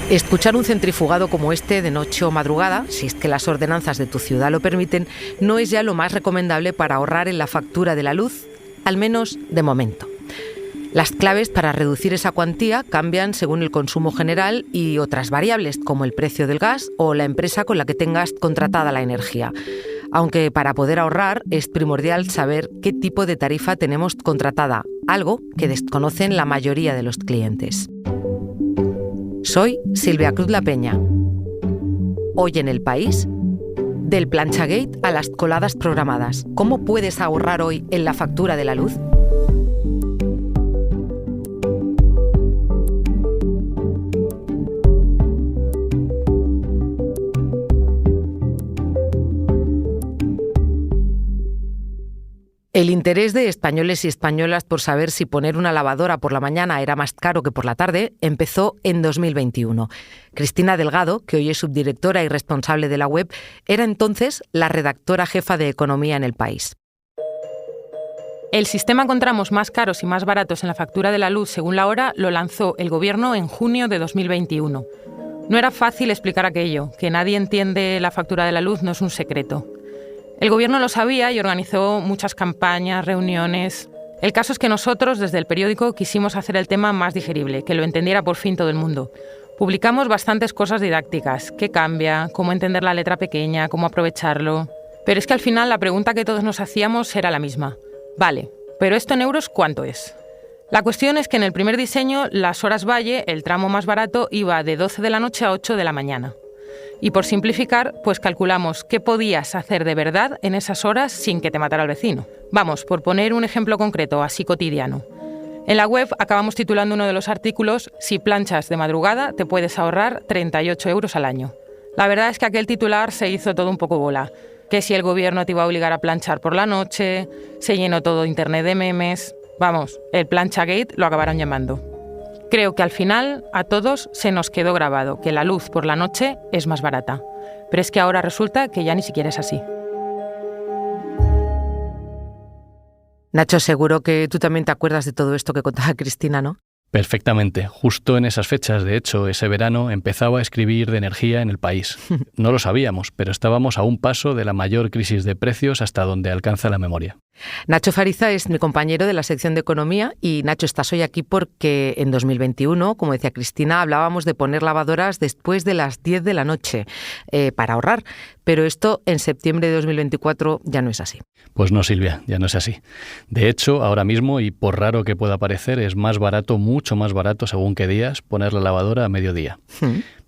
Escuchar un centrifugado como este de noche o madrugada, si es que las ordenanzas de tu ciudad lo permiten, no es ya lo más recomendable para ahorrar en la factura de la luz, al menos de momento. Las claves para reducir esa cuantía cambian según el consumo general y otras variables, como el precio del gas o la empresa con la que tengas contratada la energía. Aunque para poder ahorrar es primordial saber qué tipo de tarifa tenemos contratada, algo que desconocen la mayoría de los clientes. Soy Silvia Cruz La Peña. Hoy en El País, del Planchagate a las coladas programadas. ¿Cómo puedes ahorrar hoy en la factura de la luz? El interés de españoles y españolas por saber si poner una lavadora por la mañana era más caro que por la tarde empezó en 2021. Cristina Delgado, que hoy es subdirectora y responsable de la web, era entonces la redactora jefa de Economía en El País. El sistema con tramos más caros y más baratos en la factura de la luz según la hora lo lanzó el Gobierno en junio de 2021. No era fácil explicar aquello, que nadie entiende la factura de la luz no es un secreto. El Gobierno lo sabía y organizó muchas campañas, reuniones. El caso es que nosotros, desde el periódico, quisimos hacer el tema más digerible, que lo entendiera por fin todo el mundo. Publicamos bastantes cosas didácticas, qué cambia, cómo entender la letra pequeña, cómo aprovecharlo. Pero es que al final la pregunta que todos nos hacíamos era la misma. Vale, pero esto en euros, ¿cuánto es? La cuestión es que en el primer diseño, las horas valle, el tramo más barato, iba de 12 de la noche a 8 de la mañana. Y por simplificar, pues calculamos qué podías hacer de verdad en esas horas sin que te matara el vecino. Vamos, por poner un ejemplo concreto, así cotidiano. En la web acabamos titulando uno de los artículos «Si planchas de madrugada te puedes ahorrar 38 euros al año». La verdad es que aquel titular se hizo todo un poco bola. Que si el Gobierno te iba a obligar a planchar por la noche, se llenó todo internet de memes. Vamos, el Planchagate lo acabaron llamando. Creo que al final a todos se nos quedó grabado que la luz por la noche es más barata. Pero es que ahora resulta que ya ni siquiera es así. Nacho, seguro que tú también te acuerdas de todo esto que contaba Cristina, ¿no? Perfectamente. Justo en esas fechas, de hecho, ese verano empezaba a escribir de energía en El País. No lo sabíamos, pero estábamos a un paso de la mayor crisis de precios hasta donde alcanza la memoria. Nacho Fariza es mi compañero de la sección de Economía y Nacho, estás hoy aquí porque en 2021, como decía Cristina, hablábamos de poner lavadoras después de las 10 de la noche para ahorrar, pero esto en septiembre de 2024 ya no es así. Pues no, Silvia, ya no es así. De hecho, ahora mismo, y por raro que pueda parecer, es más barato, mucho más barato, según qué días, poner la lavadora a mediodía.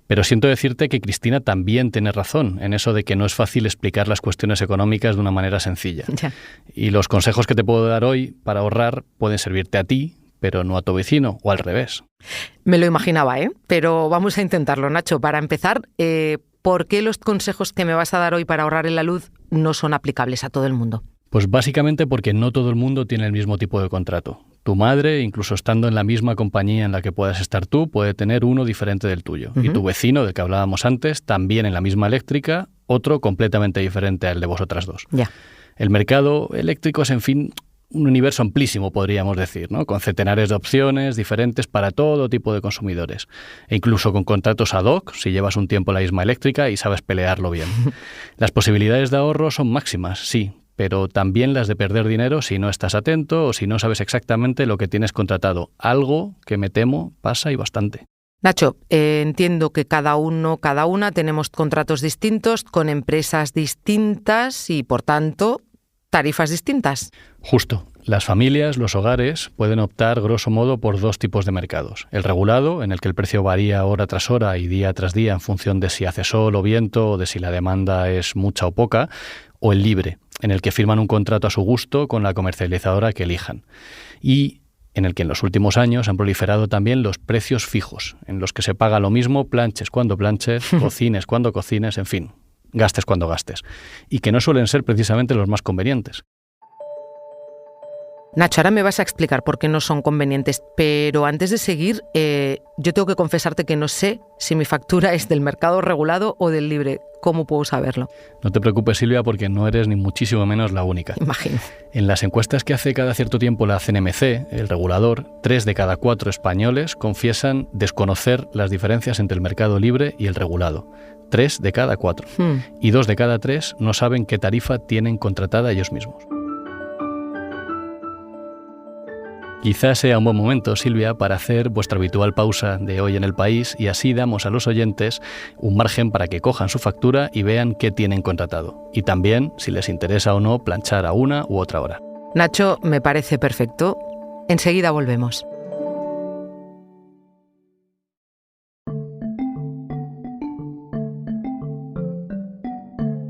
Pero siento decirte que Cristina también tiene razón en eso de que no es fácil explicar las cuestiones económicas de una manera sencilla. Ya. Y los consejos que te puedo dar hoy para ahorrar pueden servirte a ti, pero no a tu vecino, o al revés. Me lo imaginaba, pero vamos a intentarlo, Nacho. Para empezar, ¿por qué los consejos que me vas a dar hoy para ahorrar en la luz no son aplicables a todo el mundo? Pues básicamente porque no todo el mundo tiene el mismo tipo de contrato. Tu madre, incluso estando en la misma compañía en la que puedas estar tú, puede tener uno diferente del tuyo. Y tu vecino, del que hablábamos antes, también en la misma eléctrica, otro completamente diferente al de vosotras dos. Ya. El mercado eléctrico es, en fin, un universo amplísimo, podríamos decir, ¿no? Con centenares de opciones diferentes para todo tipo de consumidores. E incluso con contratos ad hoc, si llevas un tiempo en la misma eléctrica y sabes pelearlo bien. Las posibilidades de ahorro son máximas, sí, pero también las de perder dinero si no estás atento o si no sabes exactamente lo que tienes contratado. Algo que me temo pasa y bastante. Nacho, entiendo que cada una tenemos contratos distintos con empresas distintas y, por tanto, tarifas distintas. Justo. Las familias, los hogares, pueden optar grosso modo por dos tipos de mercados. El regulado, en el que el precio varía hora tras hora y día tras día en función de si hace sol o viento o de si la demanda es mucha o poca, o el libre, en el que firman un contrato a su gusto con la comercializadora que elijan. Y en el que en los últimos años han proliferado también los precios fijos, en los que se paga lo mismo, planches cuando planches, cocines cuando cocines, en fin, gastes cuando gastes. Y que no suelen ser precisamente los más convenientes. Nacho, ahora me vas a explicar por qué no son convenientes, pero antes de seguir, yo tengo que confesarte que no sé si mi factura es del mercado regulado o del libre. ¿Cómo puedo saberlo? No te preocupes, Silvia, porque no eres ni muchísimo menos la única. Imagino. En las encuestas que hace cada cierto tiempo la CNMC, el regulador, 3 de cada 4 españoles confiesan desconocer las diferencias entre el mercado libre y el regulado. 3 de cada 4. Y 2 de cada 3 no saben qué tarifa tienen contratada ellos mismos. Quizás sea un buen momento, Silvia, para hacer vuestra habitual pausa de Hoy en el País y así damos a los oyentes un margen para que cojan su factura y vean qué tienen contratado. Y también, si les interesa o no, planchar a una u otra hora. Nacho, me parece perfecto. Enseguida volvemos.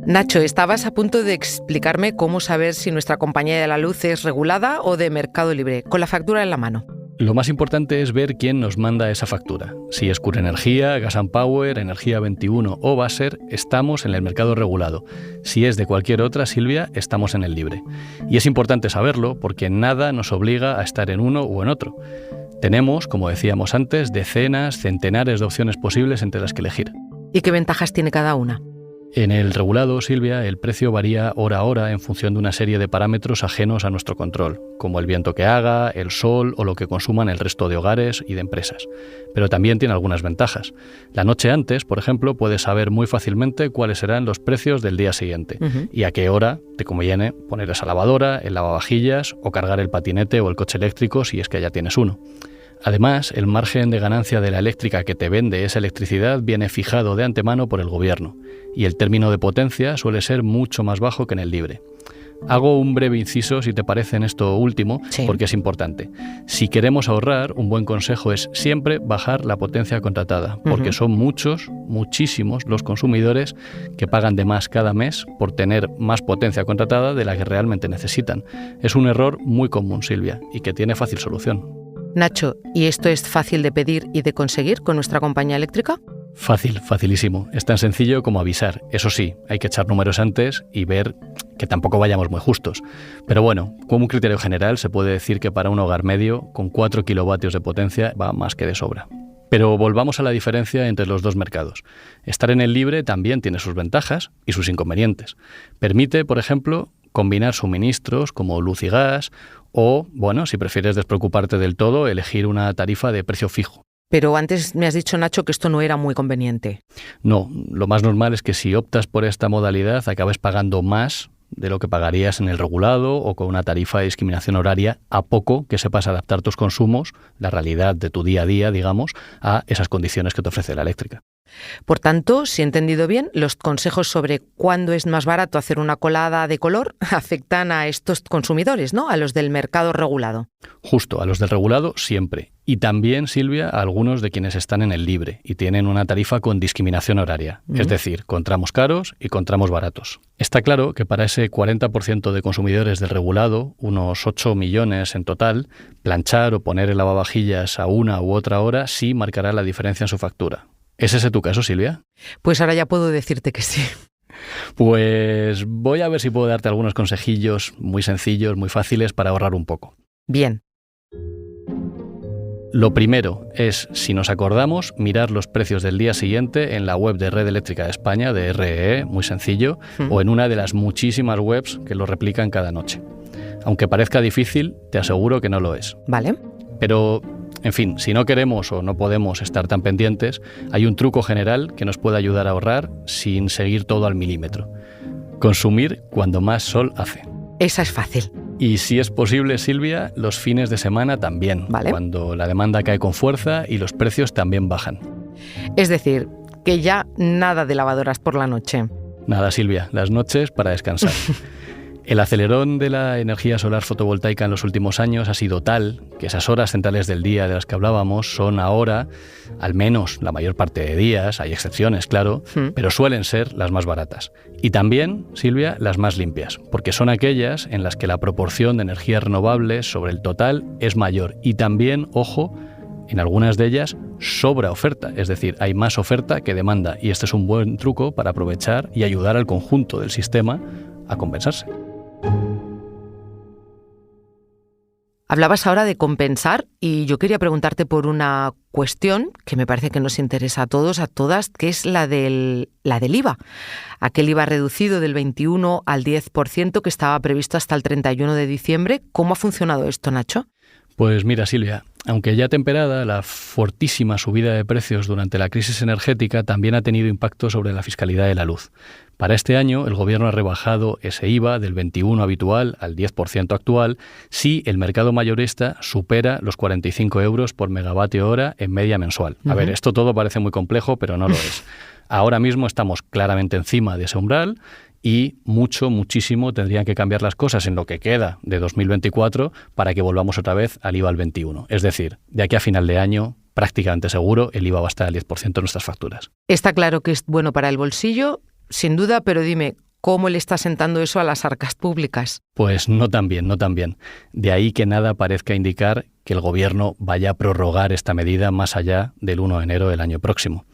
Nacho, estabas a punto de explicarme cómo saber si nuestra compañía de la luz es regulada o de mercado libre, con la factura en la mano. Lo más importante es ver quién nos manda esa factura. Si es Cura Energía, Gas and Power, Energía 21 o Basser, estamos en el mercado regulado. Si es de cualquier otra, Silvia, estamos en el libre. Y es importante saberlo porque nada nos obliga a estar en uno o en otro. Tenemos, como decíamos antes, decenas, centenares de opciones posibles entre las que elegir. ¿Y qué ventajas tiene cada una? En el regulado, Silvia, el precio varía hora a hora en función de una serie de parámetros ajenos a nuestro control, como el viento que haga, el sol o lo que consuman el resto de hogares y de empresas. Pero también tiene algunas ventajas. La noche antes, por ejemplo, puedes saber muy fácilmente cuáles serán los precios del día siguiente y a qué hora te conviene poner esa lavadora, el lavavajillas o cargar el patinete o el coche eléctrico si es que ya tienes uno. Además, el margen de ganancia de la eléctrica que te vende esa electricidad viene fijado de antemano por el gobierno y el término de potencia suele ser mucho más bajo que en el libre. Hago un breve inciso, si te parece, en esto último, sí, porque es importante. Si queremos ahorrar, un buen consejo es siempre bajar la potencia contratada, porque son muchísimos los consumidores que pagan de más cada mes por tener más potencia contratada de la que realmente necesitan. Es un error muy común, Silvia, y que tiene fácil solución. Nacho, ¿y esto es fácil de pedir y de conseguir con nuestra compañía eléctrica? Fácil, facilísimo. Es tan sencillo como avisar. Eso sí, hay que echar números antes y ver que tampoco vayamos muy justos. Pero bueno, como un criterio general se puede decir que para un hogar medio, con 4 kilovatios de potencia, va más que de sobra. Pero volvamos a la diferencia entre los dos mercados. Estar en el libre también tiene sus ventajas y sus inconvenientes. Permite, por ejemplo, combinar suministros como luz y gas o, bueno, si prefieres despreocuparte del todo, elegir una tarifa de precio fijo. Pero antes me has dicho, Nacho, que esto no era muy conveniente. No, lo más normal es que si optas por esta modalidad acabes pagando más de lo que pagarías en el regulado o con una tarifa de discriminación horaria, a poco que sepas adaptar tus consumos, la realidad de tu día a día, digamos, a esas condiciones que te ofrece la eléctrica. Por tanto, si he entendido bien, los consejos sobre cuándo es más barato hacer una colada de color afectan a estos consumidores, ¿no? A los del mercado regulado. Justo, a los del regulado siempre. Y también, Silvia, a algunos de quienes están en el libre y tienen una tarifa con discriminación horaria, es decir, con tramos caros y con tramos baratos. Está claro que para ese 40% de consumidores del regulado, unos 8 millones en total, planchar o poner el lavavajillas a una u otra hora sí marcará la diferencia en su factura. ¿Es ese tu caso, Silvia? Pues ahora ya puedo decirte que sí. Pues voy a ver si puedo darte algunos consejillos muy sencillos, muy fáciles para ahorrar un poco. Bien. Lo primero es, si nos acordamos, mirar los precios del día siguiente en la web de Red Eléctrica de España, de REE, muy sencillo, o en una de las muchísimas webs que lo replican cada noche. Aunque parezca difícil, te aseguro que no lo es. Vale. Pero, en fin, si no queremos o no podemos estar tan pendientes, hay un truco general que nos puede ayudar a ahorrar sin seguir todo al milímetro. Consumir cuando más sol hace. Esa es fácil. Y si es posible, Silvia, los fines de semana también, ¿vale? Cuando la demanda cae con fuerza y los precios también bajan. Es decir, que ya nada de lavadoras por la noche. Nada, Silvia, las noches para descansar. El acelerón de la energía solar fotovoltaica en los últimos años ha sido tal que esas horas centrales del día de las que hablábamos son ahora, al menos la mayor parte de días, hay excepciones, claro, pero suelen ser las más baratas. Y también, Silvia, las más limpias, porque son aquellas en las que la proporción de energías renovables sobre el total es mayor. Y también, ojo, en algunas de ellas sobra oferta, es decir, hay más oferta que demanda. Y este es un buen truco para aprovechar y ayudar al conjunto del sistema a compensarse. Hablabas ahora de compensar y yo quería preguntarte por una cuestión que me parece que nos interesa a todos, a todas, que es la del IVA. Aquel IVA reducido del 21 al 10% que estaba previsto hasta el 31 de diciembre. ¿Cómo ha funcionado esto, Nacho? Pues mira, Silvia, aunque ya temperada, la fortísima subida de precios durante la crisis energética también ha tenido impacto sobre la fiscalidad de la luz. Para este año, el Gobierno ha rebajado ese IVA del 21 habitual al 10% actual si el mercado mayorista supera los 45 euros por megavatio hora en media mensual. A ver, esto todo parece muy complejo, pero no lo es. Ahora mismo estamos claramente encima de ese umbral y muchísimo tendrían que cambiar las cosas en lo que queda de 2024 para que volvamos otra vez al IVA al 21. Es decir, de aquí a final de año, prácticamente seguro, el IVA va a estar al 10% en nuestras facturas. Está claro que es bueno para el bolsillo, sin duda, pero dime, ¿cómo le está sentando eso a las arcas públicas? Pues no tan bien. De ahí que nada parezca indicar que el Gobierno vaya a prorrogar esta medida más allá del 1 de enero del año próximo.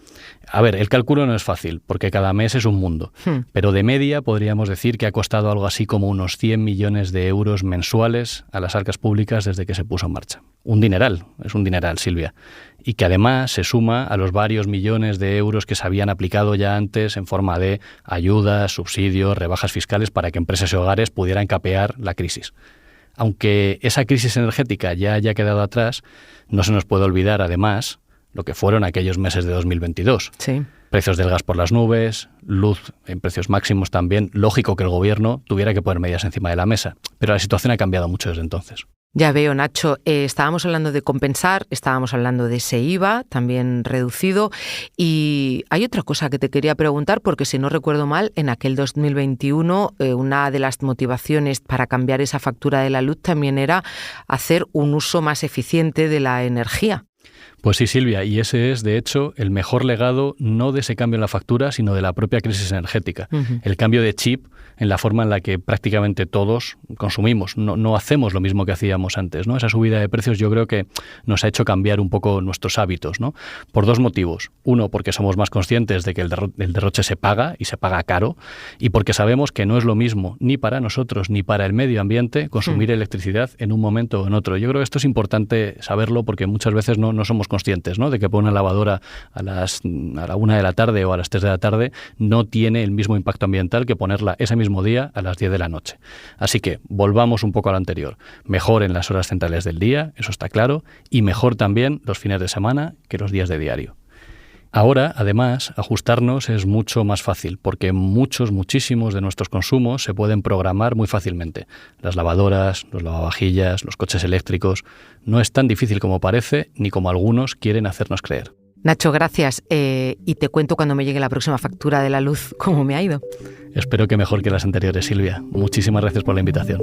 A ver, el cálculo no es fácil, porque cada mes es un mundo, pero de media podríamos decir que ha costado algo así como unos 100 millones de euros mensuales a las arcas públicas desde que se puso en marcha. Un dineral, es un dineral, Silvia, y que además se suma a los varios millones de euros que se habían aplicado ya antes en forma de ayudas, subsidios, rebajas fiscales para que empresas y hogares pudieran capear la crisis. Aunque esa crisis energética ya haya quedado atrás, no se nos puede olvidar, además, lo que fueron aquellos meses de 2022. Sí. Precios del gas por las nubes, luz en precios máximos también. Lógico que el Gobierno tuviera que poner medidas encima de la mesa, pero la situación ha cambiado mucho desde entonces. Ya veo, Nacho. Estábamos hablando de compensar, estábamos hablando de ese IVA también reducido y hay otra cosa que te quería preguntar porque si no recuerdo mal, en aquel 2021 una de las motivaciones para cambiar esa factura de la luz también era hacer un uso más eficiente de la energía. Pues sí, Silvia, y ese es, de hecho, el mejor legado no de ese cambio en la factura, sino de la propia crisis energética. El cambio de chip en la forma en la que prácticamente todos consumimos. No hacemos lo mismo que hacíamos antes, ¿no? Esa subida de precios yo creo que nos ha hecho cambiar un poco nuestros hábitos, ¿no? Por dos motivos. Uno, porque somos más conscientes de que el derroche se paga y se paga caro, y porque sabemos que no es lo mismo ni para nosotros ni para el medio ambiente consumir electricidad en un momento o en otro. Yo creo que esto es importante saberlo porque muchas veces no somos conscientes, ¿no? De que poner una lavadora a la 1 de la tarde o a las 3 de la tarde no tiene el mismo impacto ambiental que ponerla ese mismo día a las 10 de la noche. Así que volvamos un poco a lo anterior. Mejor en las horas centrales del día, eso está claro, y mejor también los fines de semana que los días de diario. Ahora, además, ajustarnos es mucho más fácil porque muchísimos de nuestros consumos se pueden programar muy fácilmente. Las lavadoras, los lavavajillas, los coches eléctricos. No es tan difícil como parece ni como algunos quieren hacernos creer. Nacho, gracias. Y te cuento cuando me llegue la próxima factura de la luz cómo me ha ido. Espero que mejor que las anteriores, Silvia. Muchísimas gracias por la invitación.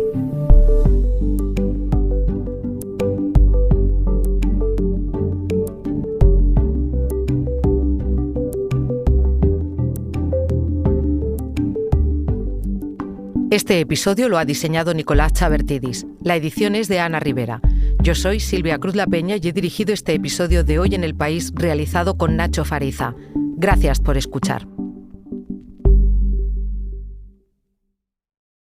Este episodio lo ha diseñado Nicolás Chabertidis. La edición es de Ana Rivera. Yo soy Silvia Cruz La Peña y he dirigido este episodio de Hoy en el País realizado con Nacho Fariza. Gracias por escuchar.